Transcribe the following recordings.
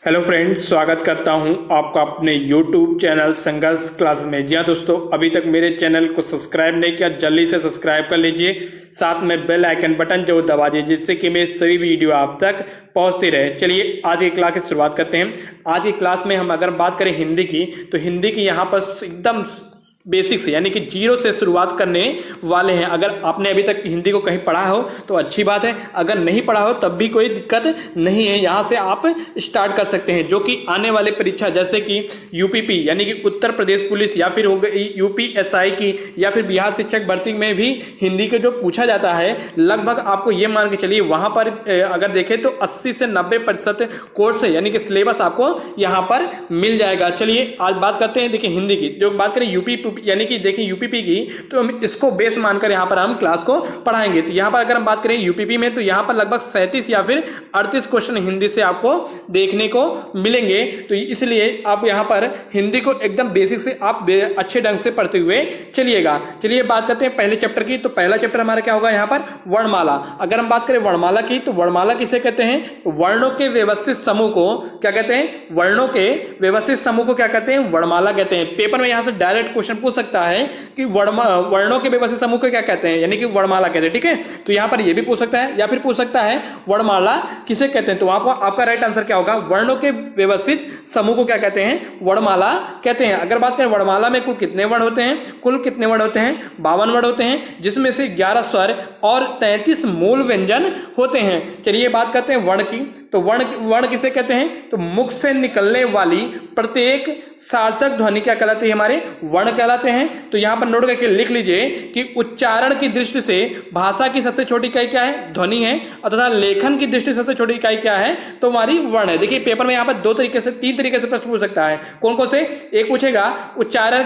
Hello friends, स्वागत करता हूं आपका अपने YouTube चैनल संघर्ष क्लास में। जी हाँ दोस्तों, अभी तक मेरे चैनल को सब्सक्राइब नहीं किया, जल्दी से सब्सक्राइब कर लीजिए। साथ में बेल आइकन बटन जो दबा दीजिए, जिससे कि मेरी सभी वीडियो आप तक पहुंचती रहे। चलिए आज की क्लास की शुरुआत करते हैं। आज की क्लास में हम अगर बात करें हिंदी की, तो हिंदी की यहाँ पर एकदम बेसिक से यानी कि जीरो से शुरुआत करने वाले हैं। अगर आपने अभी तक हिंदी को कहीं पढ़ा हो तो अच्छी बात है, अगर नहीं पढ़ा हो तब भी कोई दिक्कत नहीं है, यहाँ से आप स्टार्ट कर सकते हैं। जो कि आने वाले परीक्षा जैसे कि यूपीपी यानी कि उत्तर प्रदेश पुलिस, या फिर हो गई यूपीएसआई की, या फिर बिहार शिक्षक भर्ती में भी हिंदी के जो पूछा जाता है, लगभग आपको ये मान के चलिए वहाँ पर अगर देखें तो 80 से 90% कोर्स है यानी कि सिलेबस आपको यहाँ पर मिल जाएगा। चलिए आज बात करते हैं। देखिए हिंदी की जो बात करें यूपी यानी कि देखिए यूपीपी की, तो हम इसको बेस मानकर यहाँ पर हम क्लास को पढ़ाएंगे। तो यहाँ पर अगर हम बात करें यूपीपी में, तो यहाँ पर लगभग 37 या फिर 38 क्वेश्चन हिंदी से आपको देखने को मिलेंगे। तो इसलिए आप यहाँ पर हिंदी को एकदम बेसिक से आप अच्छे ढंग से पढ़ते हुए चलिएगा। चलिए बात करते हैं पहले चैप्टर की। तो पहला चैप्टर हमारा क्या होगा यहाँ पर, वर्णमाला। अगर हम बात करें वर्णमाला की, तो वर्णमाला किसे कहते हैं? वर्णों के व्यवस्थित समूह को क्या कहते हैं? वर्णों के व्यवस्थित समूह को क्या कहते हैं? वर्णमाला कहते हैं। पेपर में यहाँ से डायरेक्ट क्वेश्चन पूछ सकता है कि वर्णों के व्यवस्थित समूह को क्या कहते हैं, यानी कि वर्णमाला कहते हैं। ठीक है, तो यहां पर यह भी पूछ सकता है, या फिर पूछ सकता है वर्णमाला किसे कहते हैं। तो आपका राइट आंसर क्या होगा? वर्णों के व्यवस्थित समूह को क्या कहते हैं? वर्णमाला कहते हैं। अगर बात करें वर्णमाला में कुल कितने वर्ण होते हैं? कुल कितने वर्ण होते हैं? 52 वर्ण होते हैं, जिसमें से 11 स्वर और 33 मूल व्यंजन होते हैं। चलिए बात करते हैं वर्ण की। तो वर्ण किसे कहते हैं? तो मुख से निकलने वाली प्रत्येक सार्थक ध्वनि क्या कहलाती है? हमारे वर्ण कहलाते हैं। तो यहां पर नोट करके लिख लीजिए कि उच्चारण की दृष्टि से भाषा की सबसे छोटी इकाई क्या है? ध्वनि है। तथा लेखन की दृष्टि से सबसे छोटी इकाई क्या है? तो हमारी वर्ण है। देखिए पेपर में यहां पर 3 तरीके से प्रश्न पूछ सकता है। कौन कौन से? एक पूछेगा उच्चारण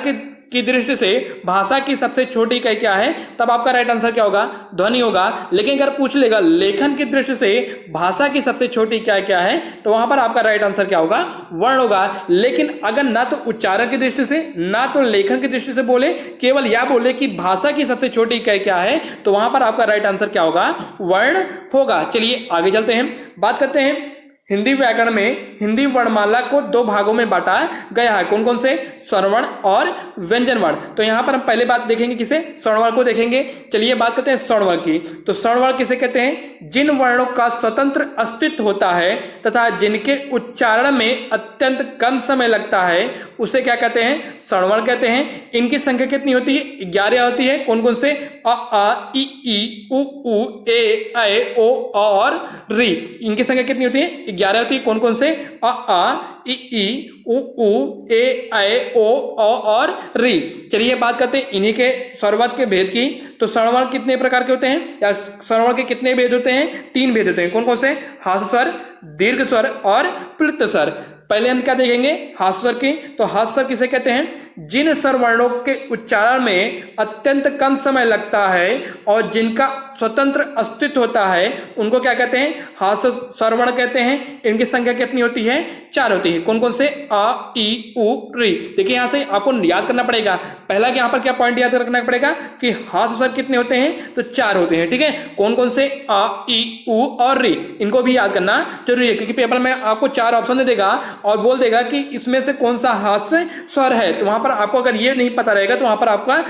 की दृष्टि से भाषा की सबसे छोटी इकाई क्या है, तब आपका राइट आंसर क्या होगा? ध्वनि होगा। लेकिन अगर पूछ लेगा लेखन की दृष्टि से भाषा की सबसे छोटी इकाई क्या है, तो वहां पर आपका राइट आंसर क्या होगा? वर्ण होगा। लेकिन अगर ना तो उच्चारण की दृष्टि से ना तो लेखन की दृष्टि से बोले, केवल यह बोले कि भाषा की सबसे छोटी इकाई क्या है, तो वहां पर आपका राइट आंसर क्या होगा? वर्ण होगा। चलिए आगे चलते हैं, बात करते हैं हिंदी व्याकरण में हिंदी वर्णमाला को 2 भागों में बांटा गया है। कौन कौन से? स्वरवर्ण और व्यंजन वर्ण। तो यहां पर हम पहले बात देखेंगे किसे? स्वरवर्ण को देखेंगे। चलिए बात करते हैं स्वरवर्ण की। तो स्वरवर्ण किसे कहते हैं? जिन वर्णों का स्वतंत्र अस्तित्व होता है तथा जिनके उच्चारण में अत्यंत कम समय लगता है, उसे क्या कहते हैं? स्वरवर्ण कहते हैं। इनकी संख्या कितनी होती है? 11 होती है। कौन कौन से? अ आ इ ई उ ऊ ए ऐ ओ और री। इनकी संख्या कितनी होती है? 11 होती है। कौन कौन से? अ आ इ ई उ ऊ ए ऐ ओ और री। चलिए बात करते हैं इन्हीं के स्वरवर्ण के भेद की। तो स्वरवर्ण कितने प्रकार के होते हैं, या स्वरवर्ण के कितने भेद होते हैं? 3 भेद होते हैं। कौन कौन से? हास्य स्वर, दीर्घ स्वर और प्लुत स्वर। पहले हम क्या देखेंगे? हास्य स्वर की। तो हास्य स्वर किसे कहते हैं? जिन स्वर वर्णों के उच्चारण में अत्यंत कम समय लगता है और जिनका स्वतंत्र अस्तित्व होता है, उनको क्या कहते हैं? हास्य स्वर वर्ण कहते हैं। इनकी संख्या कितनी होती है? 4 होती है। कौन कौन से? आ ई उ री। देखिए यहां से आपको याद करना पड़ेगा। पहला कि यहां पर क्या पॉइंट याद रखना पड़ेगा कि हास्य स्वर कितने होते हैं? तो 4 होते हैं। ठीक है, कौन कौन से? आ ई उ और री। इनको भी याद करना जरूरी है, क्योंकि पेपर में आपको 4 ऑप्शन दे देगा और बोल देगा कि इसमें से कौन सा हास्य स्वर है। तो वहां पर आपको अगर ये नहीं पता रहेगा तो वहां पर आपका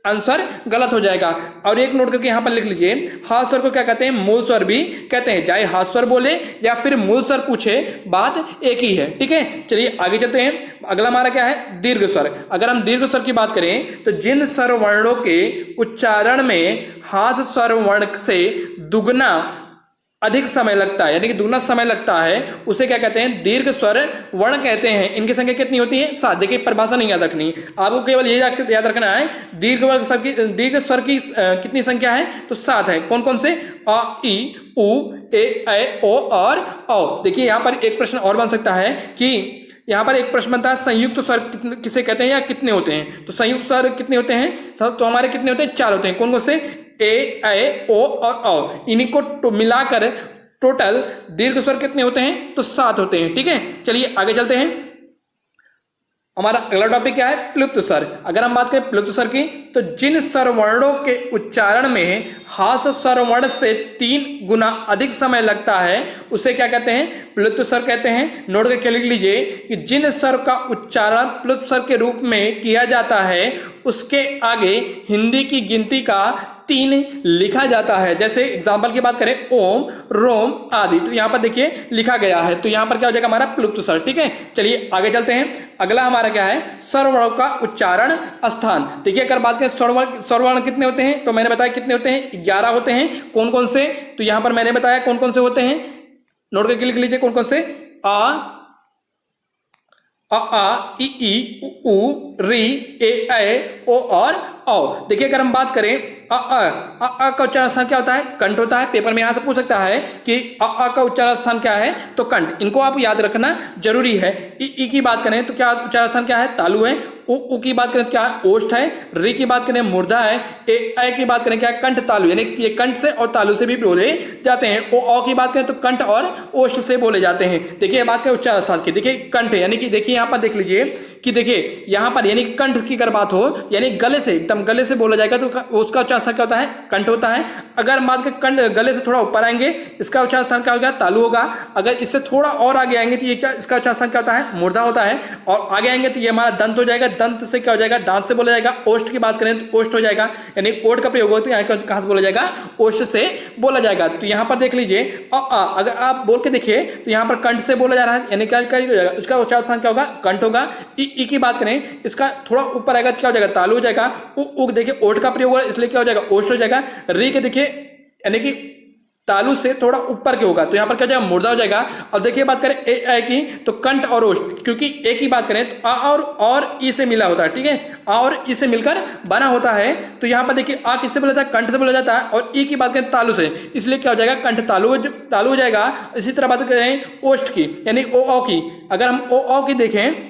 आंसर गलत हो जाएगा। और एक नोट करके यहां पर लिख लीजिए, हास्य स्वर को क्या कहते हैं? मूल स्वर भी कहते हैं। चाहे हास्य स्वर बोले या फिर मूल स्वर पूछे, बात एक ही है। ठीक है, चलिए आगे चलते हैं। अगला हमारा क्या है? दीर्घ स्वर। अगर हम दीर्घ स्वर की बात करें, तो जिन स्वर वर्णों के उच्चारण में हास्य स्वर वर्ण से दुगना अधिक समय लगता है, यानी कि दुगना समय लगता है, उसे क्या कहते हैं? दीर्घ स्वर वर्ण कहते हैं। इनकी संख्या कितनी होती है? 7। देखिए परिभाषा नहीं याद रखनी, आपको केवल ये याद रखना है दीर्घ स्वर की कितनी संख्या है? तो 7 है। कौन कौन से? अ ई उ ए ऐ ओ और औ। देखिए यहां पर एक प्रश्न और बन सकता है कि यहां पर एक प्रश्न बनता है संयुक्त स्वर किसे कहते हैं या कितने होते हैं? तो संयुक्त स्वर कितने होते हैं? तो हमारे कितने होते हैं? 4 होते हैं। कौन कौन से? ए ऐ ओ और औ। इन्हीं को मिलाकर टोटल दीर्घ स्वर कितने होते हैं? तो 7 होते हैं। ठीक है, चलिए आगे चलते हैं। हमारा अगला टॉपिक क्या है, प्लुप्त स्वर। अगर हम बात करें प्लुप्त स्वर की, तो जिन स्वरवर्णों के उच्चारण में हास स्वरवर्ण से 3 गुना अधिक समय लगता है उसे क्या कहते हैं, प्लुप्त स्वर कहते हैं। नोट करके लिख लीजिए कि जिन स्वर का उच्चारण प्लुप्त स्वर के रूप में किया जाता है उसके आगे हिंदी की गिनती का 3 लिखा जाता है। जैसे एग्जाम्पल की बात करें, ओम, रोम आदि, तो यहां पर देखिए लिखा गया है, तो यहां पर क्या हो जाएगा हमारा प्लुप्त स्वर। ठीक है, चलिए आगे चलते हैं। अगला हमारा क्या है, स्वरवर्णों का उच्चारण स्थान। देखिए अगर बात करें स्वरवर्ण कितने होते हैं, तो मैंने बताया कितने होते हैं, 11 होते हैं। कौन कौन से, तो यहां पर मैंने बताया कौन कौन से होते हैं, नोट करके लिख लीजिए कौन कौन से। आ, ई, उ, री, ए, ओ और औ। देखिए अगर हम बात करें का उच्चारण स्थान क्या होता है, कंठ होता है। पेपर में यहां से पूछ सकता है कि का उच्चारण स्थान क्या है, तो कंठ। इनको आप याद रखना जरूरी है। ई की बात करें तो क्या उच्चारण स्थान क्या है, तालु है। उ की बात करें क्या है, ओष्ठ है। री की बात करें मूर्धा है। ए की बात करें क्या है, कंठ तालु, यानी ये कंठ से और तालु से भी बोले जाते हैं। ओ की बात करें तो कंठ और ओष्ठ से बोले जाते हैं। देखिए बात करें उच्चारण स्थान की, देखिए कंठ यानी कि देखिए यहां पर देख लीजिए कि देखिए यहां पर यानी कंठ की अगर बात हो यानी गले से, एकदम गले से बोला जाएगा तो उसका उच्चारण स्थान क्या होता है, कंठ होता है। अगर बात करें कंठ गले से थोड़ा ऊपर आएंगे इसका उच्चारण स्थान क्या होगा, तालु होगा। अगर इससे थोड़ा और आगे आएंगे तो ये क्या, इसका उच्चारण स्थान क्या होता है, मूर्धा होता है। और आगे आएंगे तो ये हमारा दंत हो जाएगा। दंत से क्या हो जाएगा, दांत से बोला जाएगा। ओष्ठ की बात करें तो ओष्ठ हो जाएगा, यानी ओठ का प्रयोग होता है, यहाँ कहां से बोला जाएगा, ओष्ठ से बोला जाएगा। तो यहां पर देख लीजिए अगर आप बोल के देखिए तो यहां पर कंठ से बोला जा रहा है, यानी क्या हो जाएगा, उसका उच्चारण स्थान क्या होगा, कंठ होगा। ई की बात करें इसका थोड़ा ऊपर आएगा तो क्या हो जाएगा, तालु हो जाएगा। उ देखिए ओठ का प्रयोग होगा इसलिए क्या हो जाएगा, ओष्ठ हो जाएगा। री के देखिए यानी कि तालु से थोड़ा ऊपर के होगा तो यहां पर क्या हो जाएगा, मूर्धा हो जाएगा। अब देखिए बात करें ए की तो कंठ और ओष्ठ, क्योंकि ए की बात करें तो आ और ई से मिला होता है। ठीक है, आ और ई से मिलकर बना होता है। तो यहां पर देखिए आ किससे बोला जाता है, कंठ से बोला जाता है। और ई की बात करें तालु से, इसलिए क्या हो जाएगा, कंठ तालु हो जाएगा। इसी तरह बात करें ओष्ठ की यानी ओ की, अगर हम ओ की देखें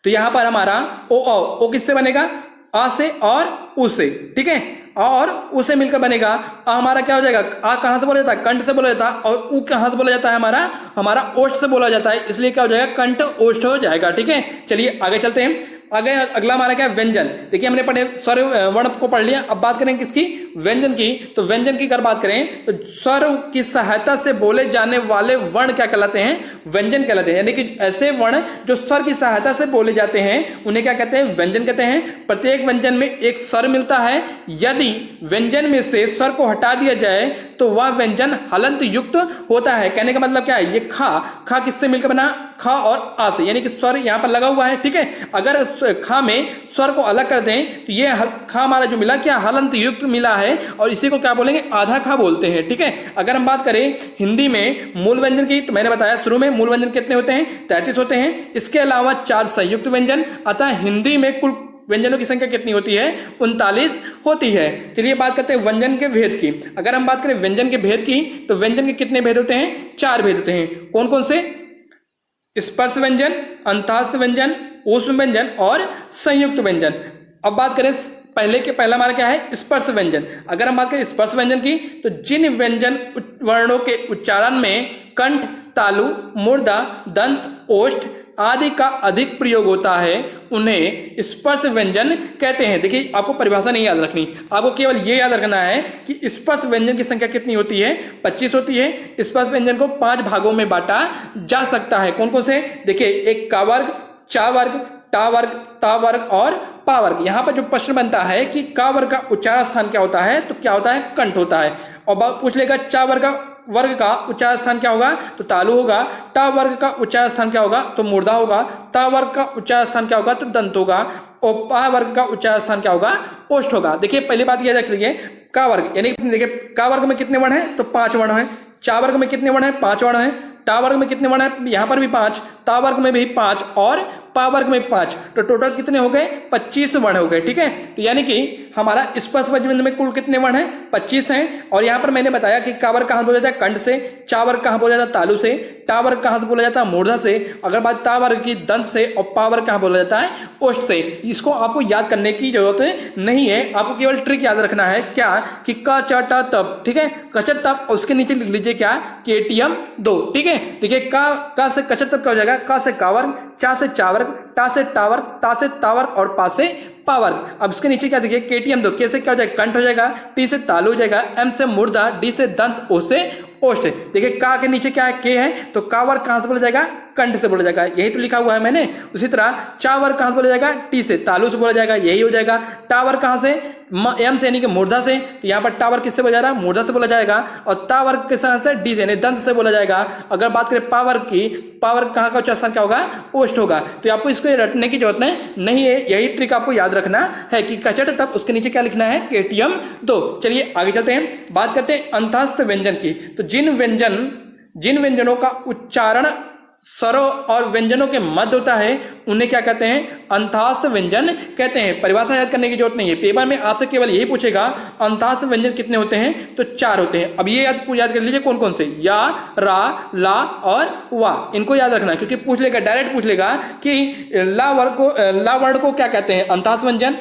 तो यहां पर हमारा ओ किससे बनेगा, आ से और उ से। ठीक है, आ और उ से मिलकर बनेगा। आ हमारा क्या हो जाएगा, आ कहां से बोला जाता है, कंठ से बोला जाता है। और उ कहां से बोला जाता है, हमारा ओष्ठ से बोला जाता है, इसलिए क्या हो जाएगा, कंठ ओष्ठ हो जाएगा। ठीक है, चलिए आगे चलते हैं। आगे अगला हमारा क्या है, व्यंजन। देखिए हमने पढ़े स्वर वर्ण को पढ़ लिया, अब बात करें किसकी, व्यंजन की। तो व्यंजन की अगर बात करें तो स्वर की सहायता से बोले जाने वाले वर्ण क्या कहलाते हैं, व्यंजन कहलाते हैं। यानी कि ऐसे वर्ण जो स्वर की सहायता से बोले जाते हैं उन्हें क्या कहते हैं, व्यंजन कहते हैं। प्रत्येक व्यंजन में एक स्वर मिलता है। यदि व्यंजन में से स्वर को हटा दिया जाए तो वह व्यंजन हलंत युक्त होता है। कहने का मतलब क्या है, ये खा किससे मिलकर बना, खा और आ से, यानी कि स्वर यहां पर लगा हुआ है। ठीक है, अगर खा में स्वर को अलग कर दें तो ये खा हमारा जो मिला क्या, हलंत युक्त मिला है, और इसी को क्या बोलेंगे, आधा खा बोलते हैं। ठीक है, अगर हम बात करें हिंदी में मूल व्यंजन की तो मैंने बताया शुरू में मूल व्यंजन कितने होते हैं, 33 होते हैं। इसके अलावा 4 संयुक्त व्यंजन, अतः हिंदी में कुल व्यंजनों की संख्या कितनी होती है, 39 होती है। चलिए बात करते हैं व्यंजन के भेद की। अगर हम बात करें व्यंजन के भेद की तो व्यंजन के कितने भेद होते हैं, 4 भेद होते हैं। कौन कौन से, स्पर्श व्यंजन, अंतःस्थ व्यंजन, ऊष्म व्यंजन और संयुक्त व्यंजन। अब बात करें पहला हमारा क्या है, स्पर्श व्यंजन। अगर हम बात करें स्पर्श व्यंजन की तो जिन व्यंजन वर्णों के उच्चारण में कंठ, तालु, मूर्धा, दंत, ओष्ठ आदि का अधिक प्रयोग होता है उन्हें स्पर्श व्यंजन कहते हैं। देखिए आपको परिभाषा नहीं याद रखनी, आपको केवल ये याद रखना है कि स्पर्श व्यंजन की संख्या कितनी होती है, 25 होती है। स्पर्श व्यंजन को 5 भागों में बांटा जा सकता है। कौन कौन से, देखिए एक का वर्ग, चा वर्ग, टा वर्ग, ता वर्ग और पा वर्ग। यहां पर जो प्रश्न बनता है कि का वर्ग का उच्चारण स्थान क्या होता है, तो क्या होता है, कंठ होता है। और पूछ लेगा चा वर्ग का उच्चारण स्थान क्या होगा, तो तालु होगा। टा वर्ग का उच्चारण स्थान क्या होगा, तो मूर्धा होगा। ता वर्ग का उच्चारण स्थान क्या होगा, तो दंत होगा। और पा वर्ग का उच्चारण स्थान क्या होगा, ओष्ठ होगा। देखिए पहली बात यह देख लीजिए, का वर्ग यानी देखिए का वर्ग में कितने वर्ण हैं, तो 5 वर्ण हैं। चा वर्ग में कितने वर्ण हैं, 5 वर्ण हैं। टा वर्ग में कितने वर्ण हैं, यहां पर भी 5, ता वर्ग में भी 5 और पा वर्ग में 5, तो टोटल कितने हो गए, 25 वर्ण हो गए। ठीक है, तो यानी कि हमारा स्पर्श व्यंजन में कुल कितने वर्ण हैं, 25 हैं। और यहां पर मैंने बताया कि का वर्ग कहां बोला जाता है, कंठ से। चा वर्ग कहां बोला जाता है, तालु से। टा वर्ग कहां से बोला जाता है, मूर्धा से। अगर बात ता वर्ग की, दंत से। और पा वर्ग कहां बोला जाता है, ओष्ठ से। इसको आपको याद करने की जरूरत नहीं है, आपको केवल ट्रिक याद रखना है क्या, कि क च ट तप। ठीक है, कचट तप, और उसके नीचे लिख लीजिए क्या, KTM 2। ठीक है, है। देखिए का से कचर तब क्या हो जाएगा, का से कावर्ग, चा से चावर्ग, टा से टावर्ग, ता से तावर्ग और पा से पावर्ग। अब इसके नीचे क्या देखिए केटीएम दो, के से क्या हो जाएगा कंठ हो जाएगा, टी से तालु हो जाएगा, एम से मुर्दा, डी से दंत, ओ से ओष्ठ। देखिए का के नीचे क्या है के है, तो कावर कहां से बोला जाएगा, कंठ से बोला जाएगा, यही तो लिखा हुआ है मैंने। उसी तरह चावर कहां से बोला जाएगा, टी से तालु से बोला जाएगा, यही हो जाएगा। टावर कहां से, एम से यानी कि मूर्धा से, तो यहाँ पर टावर किससे बोला जा रहा है, मूर्धा से बोला जाएगा। और तावर के साथ से डी से यानी दंत से बोला जाएगा। अगर बात करें पावर की, पावर कहां का उच्चारण क्या होगा, ओष्ठ होगा। तो आपको इसको रटने की जरूरत नहीं है, यही ट्रिक आपको याद रखना है कि कचट तब उसके नीचे क्या लिखना है, केटीएम दो। चलिए आगे चलते हैं, बात करते हैं अंतःस्थ व्यंजन की। तो जिन व्यंजनों का उच्चारण स्वरों और व्यंजनों के मध्य होता है उन्हें क्या कहते हैं, अंतःस्थ व्यंजन कहते हैं। परिभाषा याद करने की जरूरत नहीं है, पेपर में आपसे केवल यही पूछेगा अंतःस्थ व्यंजन कितने होते हैं, तो 4 होते हैं। अब ये याद कर लीजिए कौन कौन से, या, रा, ला और वा, इनको याद रखना क्योंकि पूछ लेगा, डायरेक्ट पूछ लेगा कि ला वर्ण को क्या कहते हैं, अंतःस्थ व्यंजन,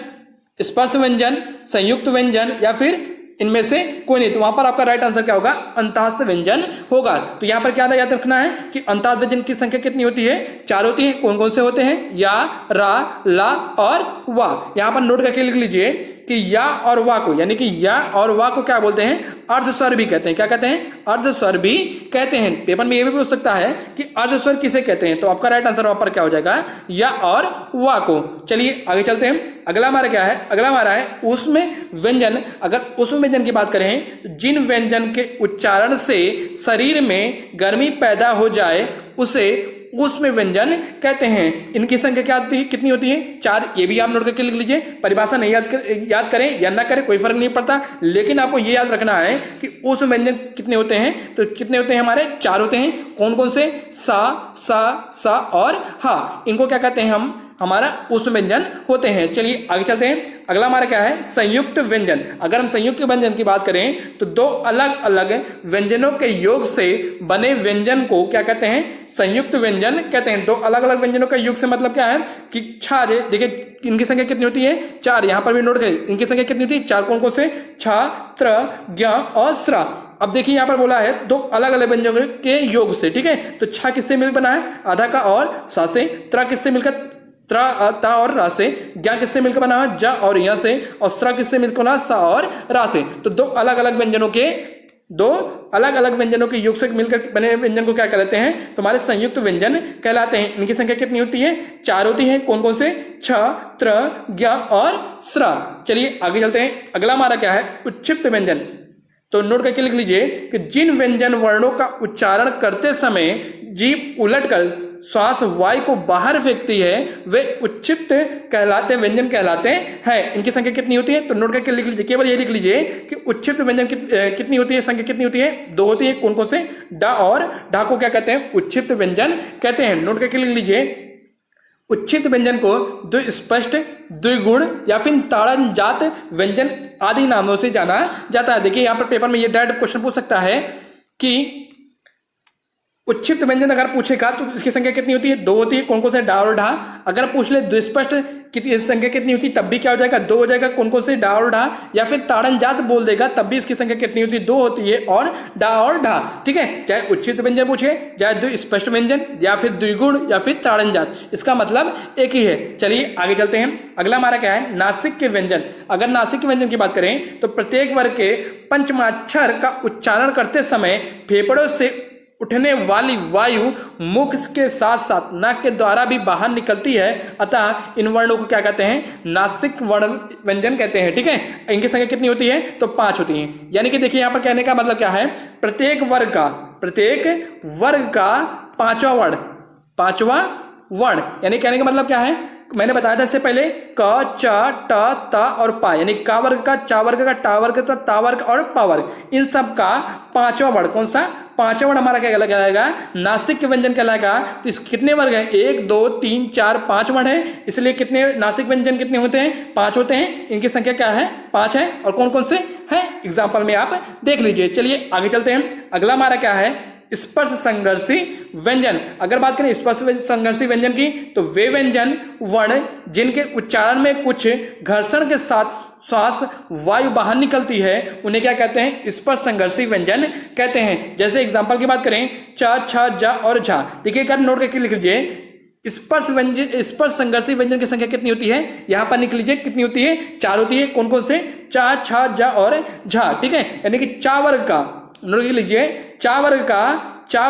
स्पर्श व्यंजन, संयुक्त व्यंजन या फिर इनमें से कोई नहीं। तो वहां पर आपका राइट आंसर क्या होगा, अंतःस्थ व्यंजन होगा। तो यहां पर क्या याद रखना है कि अंतःस्थ व्यंजन की संख्या कितनी होती है, 4 होती है। कौन कौन से होते हैं, या, रा, ला और वा। यहां पर नोट करके लिख लीजिए कि या और वा को, यानी कि या और वा को क्या बोलते हैं, अर्धस्वर भी कहते हैं। क्या कहते हैं, अर्धस्वर भी कहते हैं। पेपर में यह भी पूछ सकता है कि अर्धस्वर किसे कहते हैं, तो आपका राइट आंसर वहां पर क्या हो जाएगा, या और वा को। चलिए आगे चलते हैं, अगला हमारा क्या है, अगला हमारा है ऊष्म व्यंजन। अगर ऊष्म व्यंजन की बात करें, जिन व्यंजन के उच्चारण से शरीर में गर्मी पैदा हो जाए उसे ऊष्म व्यंजन कहते हैं। इनकी संख्या क्या होती है, कितनी होती है, 4। ये भी आप नोट करके लिख लीजिए। परिभाषा नहीं याद करें या ना करें कोई फर्क नहीं पड़ता, लेकिन आपको ये याद रखना है कि ऊष्म व्यंजन कितने होते हैं, तो कितने होते हैं हमारे, 4 होते हैं। कौन कौन से, सा और हा, इनको क्या कहते हैं हम, हमारा ऊष्म व्यंजन होते हैं। चलिए आगे चलते हैं, अगला हमारा क्या है, संयुक्त व्यंजन। अगर हम संयुक्त व्यंजन की बात करें तो 2 अलग अलग व्यंजनों के योग से बने व्यंजन को क्या कहते हैं, संयुक्त व्यंजन कहते हैं। 2 अलग अलग व्यंजनों का योग से मतलब क्या है कि छा, देखिए इनकी संख्या कितनी होती है, 4। यहां पर भी नोट करें, इनकी संख्या कितनी होती है, 4। कौन कौन से, छा, त्र, ज्ञ और स्रा। अब देखिए यहां पर बोला है 2 अलग अलग व्यंजनों के योग से, ठीक है। तो छा किससे मिल बना है, आधा का और सा से, त्र किससे मिलकर, ता और रा से, ज्ञा किससे मिलकर बना है, जा और या से, और स्रा किससे मिलकर बना, सा और रा से। तो 2 अलग अलग व्यंजनों के योग से मिलकर बने व्यंजन को क्या कहलाते हैं, तुम्हारे संयुक्त व्यंजन कहलाते हैं। इनकी संख्या कितनी होती है, 4 होती है। कौन कौन से, छ, त्र, ज्ञ और स्रा। चलिए आगे चलते हैं, अगला हमारा क्या है, उच्छिष्ट व्यंजन। तो नोट करके लिख लीजिए कि जिन व्यंजन वर्णों का उच्चारण करते समय जीभ उलटकर श्वास वायु को बाहर फेंकती है वे उच्छिष्ट कहलाते, व्यंजन कहलाते हैं। इनकी संख्या कितनी होती है, तो नोट करके लिख लीजिए, केवल ये लिख लीजिए कि उच्छिष्ट व्यंजन कितनी होती है, संख्या कितनी होती है, 2 होती है। कौन कौन से, डा और ढा को क्या कहते हैं, उच्छिष्ट व्यंजन कहते हैं। नोट करके लिख लीजिए, उच्छिष्ट व्यंजन को द्विस्पष्ट, द्विगुण या फिर ताड़न जात व्यंजन आदि नामों से जाना जाता है। देखिए यहां पर पेपर में ये डायरेक्ट क्वेश्चन पूछ सकता है कि उच्छिष्ट व्यंजन अगर पूछेगा तो इसकी संख्या कितनी होती है, 2 होती है। कौन कौन से, डा और ढा। अगर पूछ ले द्विस्पष्ट की संख्या कितनी होती है, तब भी क्या हो जाएगा, 2 हो जाएगा। कौन कौन से, डा और ढा। या फिर ताड़न जात बोल देगा तब भी इसकी संख्या कितनी होती है, 2 होती है और डा और ढा, ठीक है। चाहे उच्छिष्ट व्यंजन पूछे, चाहे द्विस्पष्ट व्यंजन या फिर द्विगुण या फिर ताड़न जात, इसका मतलब एक ही है। चलिए आगे चलते हैं, अगला हमारा क्या है, नासिक के व्यंजन। अगर नासिक के व्यंजन की बात करें तो प्रत्येक वर्ग के पंचमाक्षर का उच्चारण करते समय फेफड़ों से उठने वाली वायु मुख के साथ साथ नाक के द्वारा भी बाहर निकलती है, अतः इन वर्णों को क्या कहते हैं, नासिक वर्ण व्यंजन कहते हैं, ठीक है। इनकी संख्या कितनी होती है, तो 5 होती है। यानी कि देखिए यहां पर कहने का मतलब क्या है, प्रत्येक वर्ग का 5वां वर्ण, यानी कहने का मतलब क्या है, मैंने बताया था इससे पहले, क, च, ट, त और पा, यानी का वर्ग का, चा वर्ग का, टा वर्ग का, ता वर्ग और पा वर्ग, इन सब का 5वां वर्ण, कौन सा, 5वां वर्ण हमारा क्या कहलाएगा, नासिक के व्यंजन कहलाएगा। तो इस कितने वर्ग हैं, 1 2 3 4 5 वर्ण है, इसलिए कितने नासिक व्यंजन कितने होते हैं, 5 होते हैं। इनकी संख्या क्या है, 5 है। और कौन कौन से है, एग्जाम्पल में आप देख लीजिए। चलिए आगे चलते हैं, अगला हमारा क्या है, स्पर्श संघर्षी व्यंजन। अगर बात करें स्पर्श संघर्षी व्यंजन की, तो वे व्यंजन वर्ण जिनके उच्चारण में कुछ घर्षण के साथ श्वास वायु बाहर निकलती है उन्हें क्या कहते हैं, स्पर्श संघर्षी व्यंजन कहते हैं। जैसे एग्जांपल की बात करें च, छ, ज और झा, देखिए कर नोट करके लिख लीजिए स्पर्श व्यंजन, स्पर्श संघर्षी व्यंजन की संख्या कितनी होती है, यहां पर निकल लीजिए कितनी होती है, 4 होती है। कौन कौन से, च, छ, ज और झा, ठीक है। यानी कि चा वर्ग का नोट कर लीजिए, चा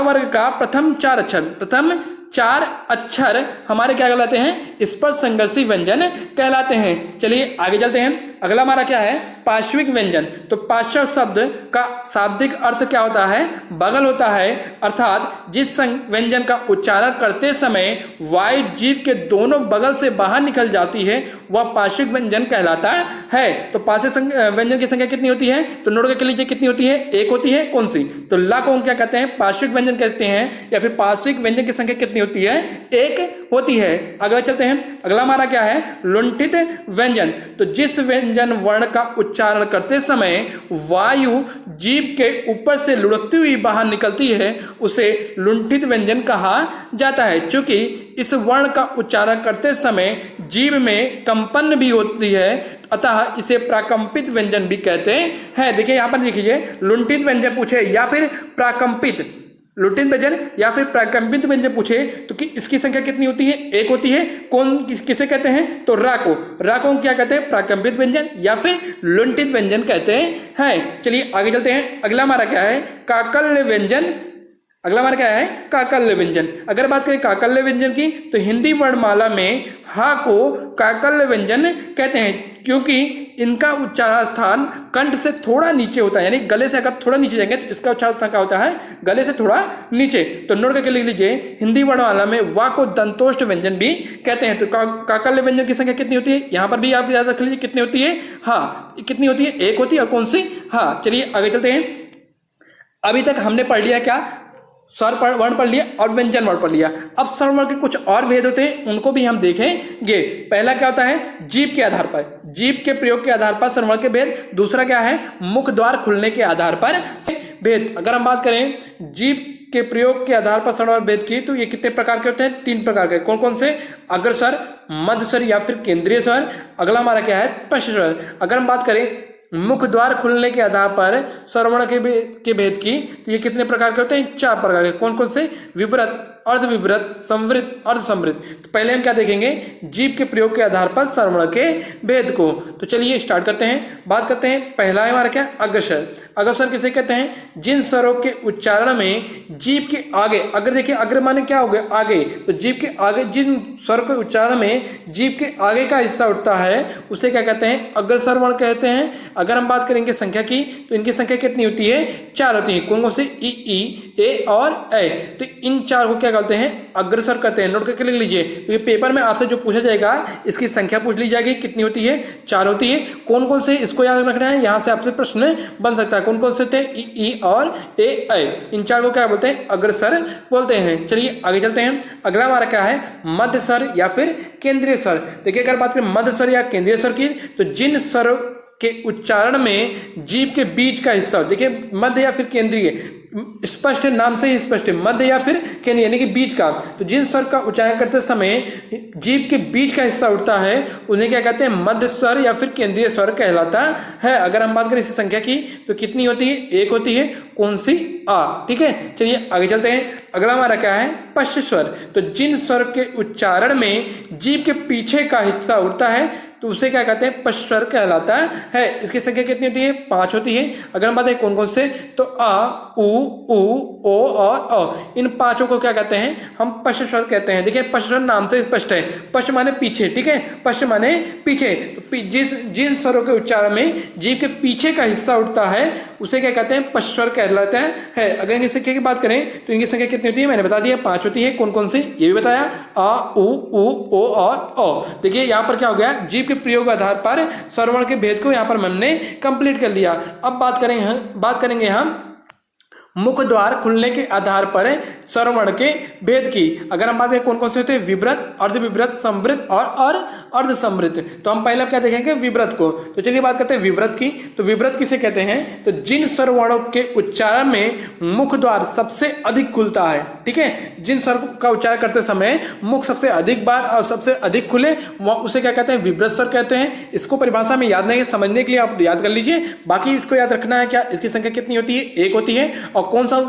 वर्ग का प्रथम 4 अक्षर, प्रथम 4 अक्षर हमारे क्या कहलाते हैं, स्पर्श संघर्षी व्यंजन कहलाते हैं। चलिए आगे चलते हैं। अगला हमारा क्या है, पार्श्विक व्यंजन। तो पार्श्व शब्द का शाब्दिक अर्थ क्या होता है, बगल होता है, अर्थात जिस व्यंजन का उच्चारण करते समय वायु जीभ के दोनों बगल से बाहर निकल जाती है वह पार्श्विक व्यंजन कहलाता है। तो पार्श्विक व्यंजन की संख्या कितनी होती है, तो नोट करके लीजिए कितनी होती है, 1 होती है। कौन सी, तो ला को क्या कहते हैं, पार्श्विक व्यंजन कहते हैं, या फिर पार्श्विक व्यंजन की संख्या कितनी होती है, 1 होती है। अगला चलते हैं। अगला हमारा क्या है, लुंठित व्यंजन। तो जिस व्यंजन वर्ण का उच्चारण करते समय वायु जीभ के ऊपर से लुढ़कती हुई बाहर निकलती है उसे लुंठित व्यंजन कहा जाता है। क्योंकि इस वर्ण का उच्चारण करते समय जीभ में कंपन भी होती है, अतः इसे प्राकंपित व्यंजन भी कहते हैं। देखिए यहां पर देखिए लुंठित व्यंजन पूछे या फिर प्राकंपित, लुंठित व्यंजन या फिर प्राकंपित व्यंजन पूछे तो कि इसकी संख्या कितनी होती है, 1 होती है। कौन किसे कहते हैं, तो रा को क्या कहते हैं, प्राकंपित व्यंजन या फिर लुंठित व्यंजन कहते हैं। चलिए आगे चलते हैं। अगला हमारा क्या है, काकल्य व्यंजन। अगला हमारा क्या है, काकल्य व्यंजन। अगर बात करें काकल्य व्यंजन की तो हिंदी वर्णमाला में हा को काकल्य व्यंजन कहते हैं क्योंकि इनका उच्चारण स्थान कंठ से थोड़ा नीचे होता है, यानी गले से अगर थोड़ा नीचे जाएंगे तो इसका उच्चारण स्थान क्या होता है, गले से थोड़ा नीचे। तो नोट करके लिख लीजिए हिंदी वर्णमाला में वा को दंतोष्ठ व्यंजन भी कहते हैं। तो काकल्य व्यंजन की संख्या कितनी होती है, यहां पर भी आप याद रख लीजिए कितनी होती है, हाँ कितनी होती है, 1 होती है। और कौन सी, हाँ। चलिए आगे चलते हैं। अभी तक हमने पढ़ लिया क्या, स्वर वर्ण पढ़ लिया और व्यंजन वर्ण पढ़ लिया। अब स्वर वर्ण के कुछ और भेद होते हैं, उनको भी हम देखेंगे। पहला क्या होता है, जीभ के आधार पर, जीभ के प्रयोग के आधार पर स्वर वर्ण के भेद। दूसरा क्या है, मुख द्वार खुलने के आधार पर भेद। अगर हम बात करें जीभ के प्रयोग के आधार पर स्वर वर्ण भेद की तो ये कितने प्रकार के होते हैं, 3 प्रकार के। कौन कौन से, अग्र स्वर, मध्य स्वर या फिर केंद्रीय स्वर। अगला हमारा क्या है, पश्च स्वर। अगर हम बात करें मुख द्वार खुलने के आधार पर स्वरवर्ण के भेद की तो ये कितने प्रकार के होते हैं, 4 प्रकार के। कौन कौन से, विवृत, अर्धविवृत, संवृत, अर्धसंवृत। तो पहले हम क्या देखेंगे, जीभ के प्रयोग के आधार पर स्वरवर्ण के भेद को। तो चलिए स्टार्ट करते हैं। बात करते हैं पहला है हमारा क्या, अग्रस्वर। अग्रस्वर किसे कहते हैं, जिन स्वरों के उच्चारण में जीभ के आगे, अगर देखिए अग्र माने क्या हो गया, आगे, तो जीभ के आगे जिन स्वर के उच्चारण में जीभ के आगे का हिस्सा उठता है उसे क्या कहते हैं, अग्रस्वर वर्ण कहते हैं। अगर हम बात करेंगे संख्या की तो इनकी संख्या कितनी होती है, 4 होती है। कौन कौन से, ई, ए और ए। तो इन 4 को क्या कहते हैं, अग्रस्वर कहते हैं। नोट करके लिख लीजिए, क्योंकि पेपर में आपसे जो पूछा जाएगा इसकी संख्या पूछ ली जाएगी, कितनी होती है, 4 होती है। कौन कौन से, इसको याद रखना है, यहां से आपसे प्रश्न बन सकता है। कौन कौन से होते हैं, ई और ए। इन 4 को क्या बोलते हैं, अग्रस्वर बोलते हैं। चलिए आगे चलते हैं। अगला हमारा क्या है, मध्य स्वर या फिर केंद्रीय स्वर। देखिए अगर बात करें मध्य स्वर या केंद्रीय स्वर की तो जिन स्वर के उच्चारण में जीभ के बीच का हिस्सा, देखिए मध्य या फिर केंद्रीय, स्पष्ट नाम से ही स्पष्ट है, मध्य या फिर केंद्रीय यानी कि बीच का। तो जिन स्वर का उच्चारण करते समय जीभ के बीच का हिस्सा उठता है उन्हें क्या कहते हैं, मध्य स्वर या फिर केंद्रीय स्वर कहलाता है। अगर हम बात करें इसी संख्या की तो कितनी होती है, 1 होती है। कौन सी, आ। ठीक है, चलिए आगे चलते हैं। अगला हमारा क्या है, पश्च स्वर। तो जिन स्वर के उच्चारण में जीभ के पीछे का हिस्सा उठता है तो उसे क्या कहते हैं, पश्च स्वर कहलाता है। इसकी संख्या कितनी होती है, 5 होती है। अगर हम बात करें कौन कौन से, तो आ, उ, ओ और अ, इन 5 को क्या कहते हैं, हम पश्च स्वर कहते हैं। देखिए पश्च स्वर नाम से स्पष्ट है, पश्च माने पीछे, ठीक है, पश्च माने पीछे। तो जिन स्वरों के उच्चारण में जीभ के पीछे का हिस्सा उठता है उसे क्या कहते हैं, पश्च स्वर कहलाता है। अगर इनकी संख्या की बात करें तो इनकी संख्या कितनी होती है, मैंने बता दिया 5 होती है। कौन कौन से, ये भी बताया, आ, उ, ओ और अ। देखिए यहाँ पर क्या हो गया, जीभ के प्रयोग आधार पर स्वरवर्ण के भेद को यहाँ पर हमने कंप्लीट कर लिया। अब बात करेंगे हम मुख्य द्वार खुलने के आधार पर स्वरवर्ण के भेद की। अगर हम बात करें कौन कौन से होते हैं, विव्रत, अर्धविव्रत, समृद्ध और अर्ध समृद्ध। तो हम पहले क्या देखेंगे, विव्रत को। तो चलिए बात करते हैं विव्रत की। तो विव्रत किसे कहते हैं, तो जिन स्वरवर्णों के उच्चारण में मुख द्वार सबसे अधिक खुलता है, ठीक है, जिन स्वर का उच्चारण करते समय मुख सबसे अधिक बार और सबसे अधिक खुले, उसे क्या कहते हैं, विव्रत स्वर कहते हैं। इसको परिभाषा में याद नहीं, समझने के लिए आप याद कर लीजिए। बाकी इसको याद रखना है क्या, इसकी संख्या कितनी होती है, एक होती है। और कौन सा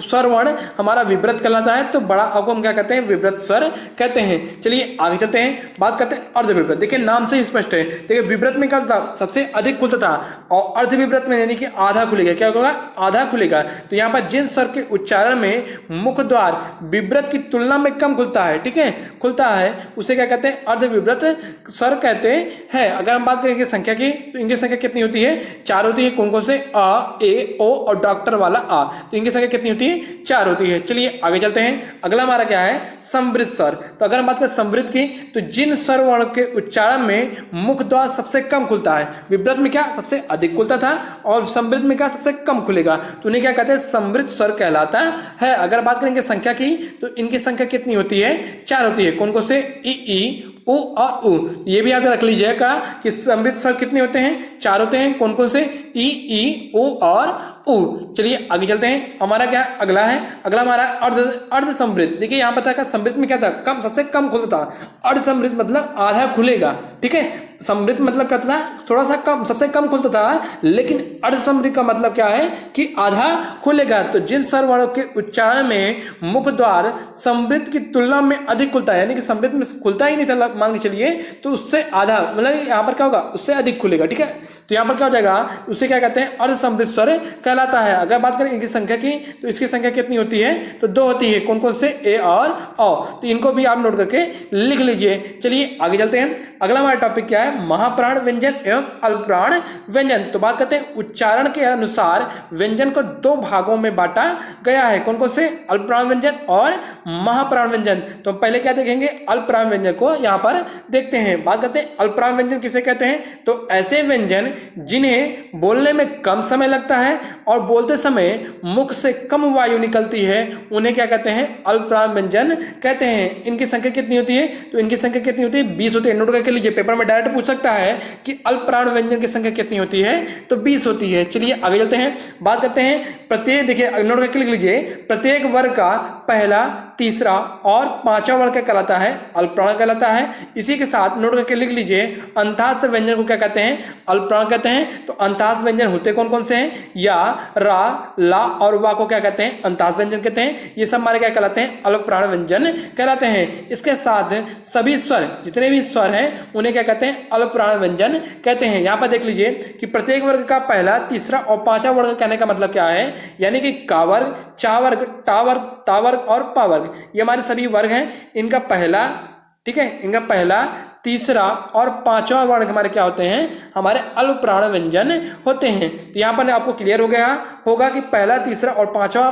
स्वरवर्ण हमारा विव्रत कहलाता है, तो बड़ा आपको हम क्या कहते हैं, विव्रत स्वर कहते हैं। चलिए आगे चलते हैं, बात करते हैं अर्धविव्रत। देखिए नाम से ही स्पष्ट है। देखिए विव्रत में क्या था, सबसे अधिक खुलता था, और अर्धविव्रत में यानी कि आधा खुलेगा। क्या होगा, आधा खुलेगा। तो यहाँ पर जिन स्वर के उच्चारण में मुख द्वार विव्रत की तुलना में कम खुलता है, ठीक है, खुलता है, उसे क्या कहते हैं, अर्धविव्रत स्वर कहते हैं। अगर हम बात करेंगे संख्या की, तो इनकी संख्या कितनी होती है, 4 होती है। कौन कौन से, आ, ए, ओ और डॉक्टर वाला आ, तो इनकी संख्या कितनी होती है, 4 होती है। चलिए आगे चलते हैं। अगला हमारा क्या है, समृद्ध स्वर। तो अगर हम बात करें समृद्ध की, तो जिन स्वर वर्ण के उच्चारण में मुख द्वार सबसे कम खुलता है, विव्रत में क्या सबसे अधिक खुलता था और समृद्ध में क्या सबसे कम खुलेगा, तो उन्हें क्या कहते हैं, समृद्ध स्वर कहलाता है। अगर बात करेंगे संख्या की, तो इनकी संख्या कितनी होती है, 4 होती है। कौन कौन से, ई, उ और उ। ये भी याद रख लीजिएगा कि समृद्ध स्वर कितने होते हैं, 4 होते हैं। कौन कौन से, ई, उ और उ। चलिए आगे चलते हैं। हमारा क्या अगला है, अगला हमारा अर्ध समृद्ध। देखिए यहाँ पता है समृद्ध में क्या था, कम, सबसे कम खुलता था। अर्ध समृद्ध मतलब आधा खुलेगा, ठीक है। समृद्ध मतलब क्या था, थोड़ा सा कम, सबसे कम खुलता था, लेकिन अर्ध समृद्ध का मतलब क्या है कि आधा खुलेगा। तो जिन स्वरवर्णों के उच्चारण में मुख द्वार समृद्ध की तुलना में अधिक खुलता है, यानी कि समृद्ध में खुलता ही नहीं था मान के चलिए, तो उससे आधा, मतलब यहाँ पर क्या होगा, उससे अधिक खुलेगा, ठीक है। तो यहाँ पर क्या हो जाएगा, उसे क्या कहते हैं, अर्ध समृद्ध स्वर कहलाता है। अगर बात करें इनकी संख्या की, तो इसकी संख्या कितनी होती है, तो 2 होती है। कौन कौन से, ए और औ। तो इनको भी आप नोट करके लिख लीजिए। चलिए आगे चलते हैं। अगला हमारा टॉपिक क्या है, महाप्राण व्यंजन एवं अल्पप्राण व्यंजन। तो बात करते हैं उच्चारण के अनुसार व्यंजन को 2 भागों में बांटा गया है। कौन कौन से, अल्पप्राण व्यंजन और महाप्राण व्यंजन। तो पहले क्या देखेंगे, अल्पप्राण व्यंजन को यहाँ पर देखते हैं। बात करते हैं अल्पप्राण व्यंजन किसे कहते हैं, तो ऐसे व्यंजन जिन्हें बोलने में कम समय लगता है और बोलते समय मुख से कम वायु निकलती है, उन्हें क्या कहते हैं, अल्पप्राण व्यंजन कहते हैं। इनकी संख्या कितनी होती है, तो इनकी संख्या कितनी होती है, 20 होती है। नोट करके लीजिए, पेपर में डायरेक्ट पूछ सकता है कि अल्पप्राण व्यंजन की संख्या कितनी होती है, तो 20 होती है। चलिए आगे चलते हैं, बात करते हैं प्रत्येक, देखिए नोट करके लिख लीजिए, प्रत्येक वर्ग का पहला, तीसरा और 5वां वर्ग क्या कहलाता है, अल्पप्राण कहलाता है। इसी के साथ नोट करके लिख लीजिए, अंतःस्थ व्यंजन को क्या कहते हैं, अल्पप्राण कहते हैं। तो अंतःस्थ व्यंजन होते कौन कौन से हैं, या, रा, ला और वा को क्या कहते हैं, अंतःस्थ व्यंजन कहते हैं। ये सब हमारे क्या कहलाते हैं, अल्पप्राण व्यंजन कहलाते हैं। इसके साथ सभी स्वर, जितने भी स्वर हैं, उन्हें क्या कहते हैं, अल्पप्राण व्यंजन कहते हैं। यहाँ पर देख लीजिए कि प्रत्येक वर्ग का पहला, तीसरा और 5वां वर्ग कहने का मतलब क्या है, यानी कि का वर्ग, चा वर्ग, टा वर्ग, ता वर्ग और पा वर्ग, ये हमारे सभी वर्ग हैं। इनका पहला, ठीक है, इनका पहला, तीसरा और 5वां वर्ण हमारे क्या होते हैं, हमारे अल्पप्राण व्यंजन होते हैं। तो यहाँ पर आपको क्लियर हो गया होगा कि पहला, तीसरा और 5वां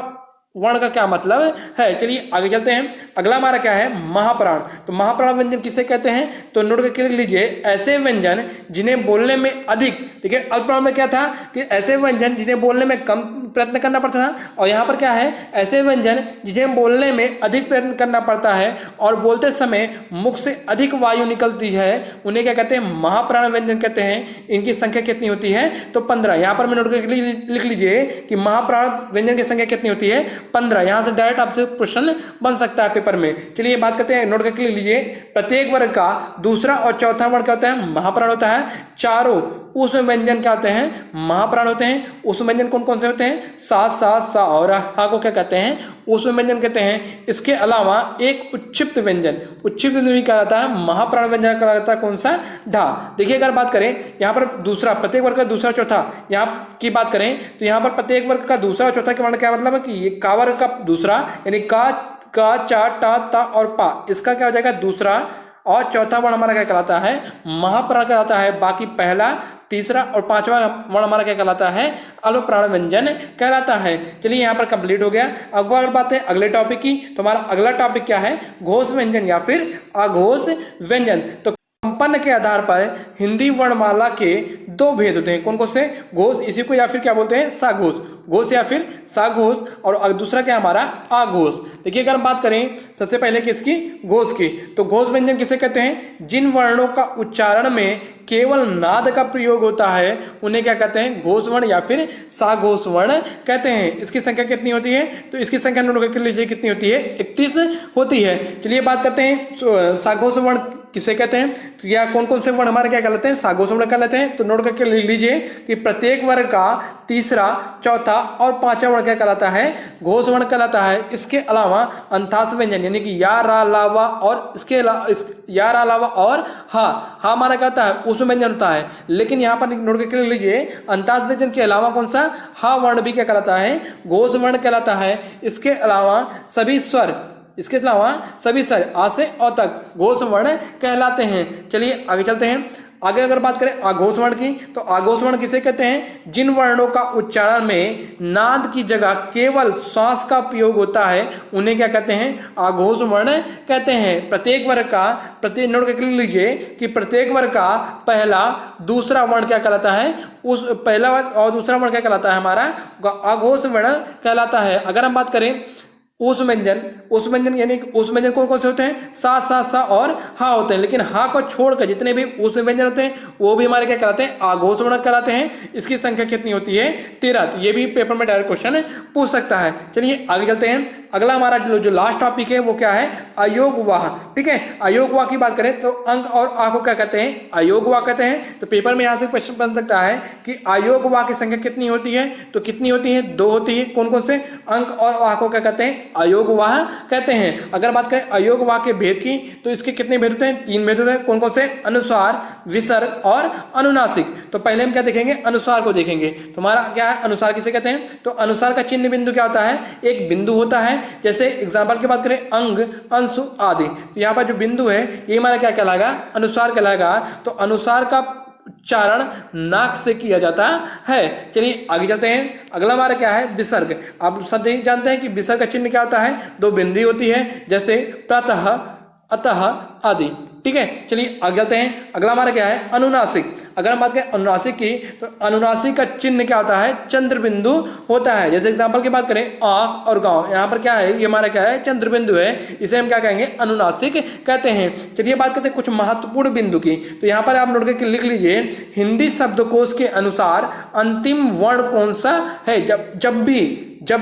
वर्ण का क्या मतलब है। चलिए आगे चलते हैं। अगला हमारा क्या है, महाप्राण। तो महाप्राण व्यंजन किसे कहते हैं, तो नोट करके लिख लीजिए, ऐसे व्यंजन जिन्हें बोलने में अधिक, देखिए अल्पप्राण में क्या था कि ऐसे व्यंजन जिन्हें बोलने में कम प्रयत्न करना पड़ता था, और यहाँ पर क्या है, ऐसे व्यंजन जिन्हें बोलने में अधिक प्रयत्न करना पड़ता है और बोलते समय मुख से अधिक वायु निकलती है, उन्हें क्या कहते हैं, महाप्राण व्यंजन कहते हैं। इनकी संख्या कितनी होती है, तो 15। यहाँ पर मैं नोट करके लिख लीजिए कि महाप्राण व्यंजन की संख्या कितनी होती है, 15। यहां से डायरेक्ट आपसे क्वेश्चन बन सकता है पेपर में। चलिए बात करते हैं, नोट करके लिख लीजिए, प्रत्येक वर्ग का दूसरा और चौथा वर्ण क्या होता है, महाप्राण होता है। चारों उसमें व्यंजन क्या होते हैं, महाप्राण होते हैं। उसमें व्यंजन कौन कौन से होते हैं, सा, सा, सा और हा को क्या कहते हैं, उसमें व्यंजन कहते हैं। इसके अलावा एक उच्छिप्त व्यंजन, उच्छिप्त व्यंजन क्या कहता है, महाप्राण व्यंजन कहलाता है। कौन सा, ढा। देखिए अगर बात करें यहाँ पर दूसरा, प्रत्येक वर्ग का दूसरा चौथा यहाँ की बात करें, तो यहाँ पर प्रत्येक वर्ग का दूसरा चौथा के वर्ण क्या मतलब है कि ये का वर्ग का दूसरा, यानी का, चा, टा, ता और पा, इसका क्या हो जाएगा, दूसरा और चौथा वर्ण हमारा क्या कहलाता है, महाप्राण कहलाता है। बाकी पहला, तीसरा और 5वां वर्ण हमारा क्या कहलाता है, अल्पप्राण व्यंजन कहलाता है। चलिए यहाँ पर कंप्लीट हो गया। अब अगर बात है अगले टॉपिक की, तो हमारा अगला टॉपिक क्या है, घोष व्यंजन या फिर अघोष व्यंजन। तो कंपन उत्पन्न के आधार पर हिंदी वर्णमाला के दो भेद होते हैं। कौन कौन से? घोष, इसी को या फिर क्या बोलते हैं? साघोष, घोष या फिर साघोष, और दूसरा क्या हमारा? आघोष। देखिए अगर हम बात करें सबसे पहले किसकी? घोष की, तो घोष व्यंजन किसे कहते हैं? जिन वर्णों का उच्चारण में केवल नाद का प्रयोग होता है उन्हें क्या कहते हैं? घोष वर्ण या फिर साघोष वर्ण कहते हैं। इसकी संख्या कितनी होती है? तो इसकी संख्या नोट करके लीजिए कितनी होती है? 31 होती है। चलिए बात करते हैं साघोष वर्ण किसे कहते हैं, या कौन कौन से वर्ण हमारे क्या कहलाते हैं? साघोष वर्ण कहलाते हैं। तो नोट करके लिख लीजिए कि प्रत्येक वर्ग का तीसरा, चौथा और पांचवा वर्ण क्या कहलाता है? घोष वर्ण कहलाता है। इसके अलावा अंतास व्यंजन यानी कि या, रा, लावा और इसके या, रा, लावा और हा हमारा क्या होता है? उसमें व्यंजन होता है। लेकिन यहाँ पर नोट करके लिख लीजिए अंतास व्यंजन के अलावा कौन सा? हा वर्ण भी क्या कहलाता है? घोष वर्ण कहलाता है। इसके अलावा सभी स्वर, इसके अलावा सभी स्वर आ से अ तक घोष वर्ण कहलाते हैं। चलिए आगे चलते हैं। आगे अगर बात करें आघोष वर्ण की, तो आघोष वर्ण किसे कहते हैं? जिन वर्णों का उच्चारण में नाद की जगह केवल श्वास का प्रयोग होता है उन्हें क्या कहते हैं? आघोष वर्ण कहते हैं। प्रत्येक वर्ग का नोट करके लीजिए कि प्रत्येक वर्ग का पहला, दूसरा वर्ण क्या कहलाता है? उस पहला और दूसरा वर्ण क्या कहलाता है? हमारा आघोष वर्ण कहलाता है। अगर हम बात करें उस व्यंजन यानी उस व्यंजन कौन कौन से होते हैं? सा, सा, सा और हा होते हैं। लेकिन हा को छोड़कर जितने भी उस व्यंजन होते हैं वो भी हमारे क्या कहलाते हैं? आघोष वर्ण कहलाते हैं। इसकी संख्या कितनी होती है? 13। तो ये भी पेपर में डायरेक्ट क्वेश्चन पूछ सकता है। चलिए आगे चलते हैं। अगला हमारा जो लास्ट टॉपिक है वो क्या है? अयोगवाह। ठीक है, अयोगवाह की बात करें तो अंक और आ को क्या कहते हैं? अयोगवाह कहते हैं। तो पेपर में यहाँ से क्वेश्चन बन सकता है कि अयोगवाह की संख्या कितनी होती है? तो कितनी होती है? 2 होती है। कौन कौन से? अंक और आ को क्या कहते हैं? अयोगवाह कहते हैं। अगर बात करें अयोगवाह के भेद की, तो इसके कितने भेद होते हैं? 3 भेद होते हैं। कौन कौन से? अनुस्वार, विसर्ग और अनुनासिक। तो पहले हम क्या देखेंगे? अनुस्वार को देखेंगे। तो हमारा क्या है? अनुस्वार किसे कहते हैं? तो अनुस्वार का चिन्ह बिंदु क्या होता है? एक बिंदु होता है। जैसे एग्जाम्पल की बात करें अंग, अंशु आदि, तो यहाँ पर जो बिंदु है ये हमारा क्या कहलाएगा? अनुस्वार कहलाएगा। तो अनुस्वार का उच्चारण नाक से किया जाता है। चलिए आगे चलते हैं। अगला हमारा क्या है? विसर्ग। आप सब जानते हैं कि विसर्ग का चिन्ह क्या होता है? 2 बिंदी होती है, जैसे प्रतः, अतः आदि। ठीक है, चलिए आगे चलते हैं। अगला हमारा क्या है? अनुनासिक। अगर हम बात करें अनुनासिक की, तो अनुनासिक का चिन्ह क्या होता है? चंद्र बिंदु होता है। जैसे एग्जांपल की बात करें आंख और गांव, यहाँ पर क्या है? ये हमारा क्या है? चंद्र बिंदु है। इसे हम क्या कहेंगे? अनुनासिक कहते हैं। चलिए बात करते हैं कुछ महत्वपूर्ण बिंदु की। तो यहाँ पर आप नोट करके लिख लीजिए हिंदी शब्दकोश के अनुसार अंतिम वर्ण कौन सा है? जब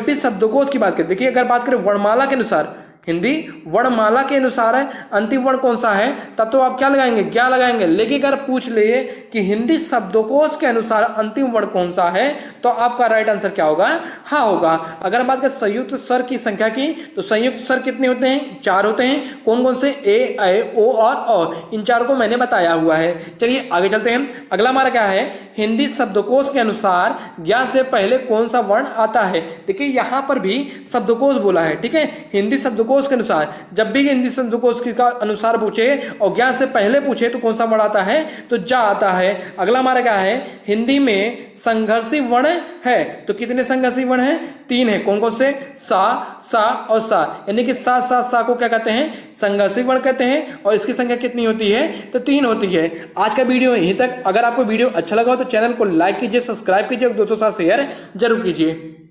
भी शब्दकोश की बात करें, देखिए अगर बात करें वर्णमाला के अनुसार, हिंदी वर्णमाला के अनुसार है अंतिम वर्ण कौन सा है, तब तो आप क्या लगाएंगे? क्या लगाएंगे। लेकिन अगर पूछ लिए कि हिंदी शब्दकोश के अनुसार अंतिम वर्ण कौन सा है, तो आपका राइट आंसर क्या होगा? हाँ होगा। अगर हम बात करें संयुक्त स्वर की संख्या की, तो संयुक्त स्वर कितने होते हैं? 4 होते हैं। कौन कौन से? ए, ऐ, ओ और अ। इन चारों को मैंने बताया हुआ है। चलिए आगे चलते हैं। अगला हमारा क्या है? हिंदी शब्दकोश के अनुसार ज्ञा से पहले कौन सा वर्ण आता है? देखिए यहां पर भी शब्दकोश बोला है। ठीक है, हिंदी शब्दकोश के अनुसार, जब भी हिंदी शब्दकोश का अनुसार पूछे और ज्ञा से पहले पूछे तो कौन सा वर्ण आता है? तो जा आता है। अगला हमारा क्या है? हिंदी में संघर्षी वर्ण है। तो कितने संघर्षी वर्ण है? 3 है। कौन कौन से? सा, सा और सा, यानी कि सा, सा, सा को क्या कहते हैं? संघर्षी वर्ण कहते हैं। और इसकी संख्या कितनी होती है? तो 3 होती है। आज का वीडियो यहीं तक। अगर आपको वीडियो अच्छा लगा हो तो चैनल को लाइक कीजिए, सब्सक्राइब कीजिए और दोस्तों के साथ शेयर जरूर कीजिए।